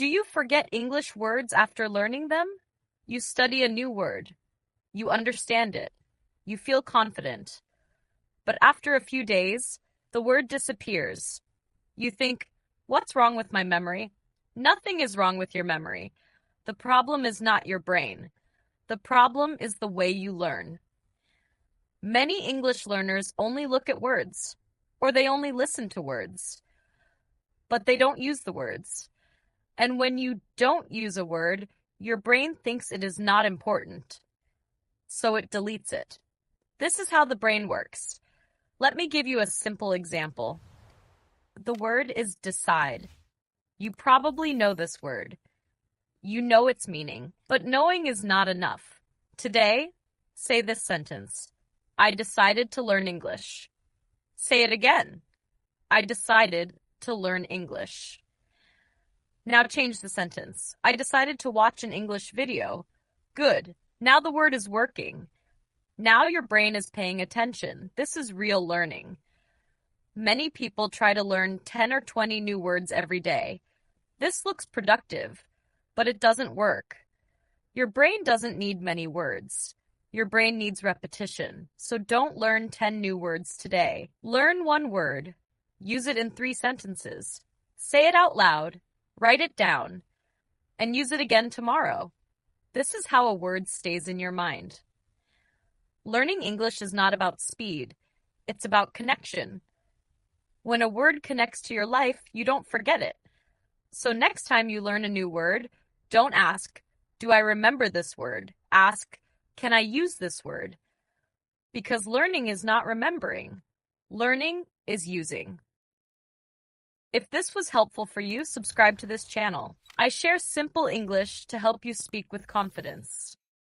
Do you forget English words after learning them? You study a new word. You understand it. You feel confident. But after a few days, the word disappears. You think, what's wrong with my memory? Nothing is wrong with your memory. The problem is not your brain. The problem is the way you learn. Many English learners only look at words, or they only listen to words, but they don't use the words. And when you don't use a word, your brain thinks it is not important, so it deletes it. This is how the brain works. Let me give you a simple example. The word is decide. You probably know this word. You know its meaning, but knowing is not enough. Today, say this sentence. I decided to learn English. Say it again. I decided to learn English. Now change the sentence. I decided to watch an English video. Good. Now the word is working. Now your brain is paying attention. This is real learning. Many people try to learn 10 or 20 new words every day. This looks productive, but it doesn't work. Your brain doesn't need many words. Your brain needs repetition. So don't learn 10 new words today. Learn one word. Use it in 3 sentences. Say it out loud. Write it down. And use it again tomorrow. This is how a word stays in your mind. Learning English is not about speed. It's about connection. When a word connects to your life, you don't forget it. So next time you learn a new word, don't ask, do I remember this word? Ask, can I use this word? Because learning is not remembering. Learning is using. If this was helpful for you, subscribe to this channel. I share simple English to help you speak with confidence.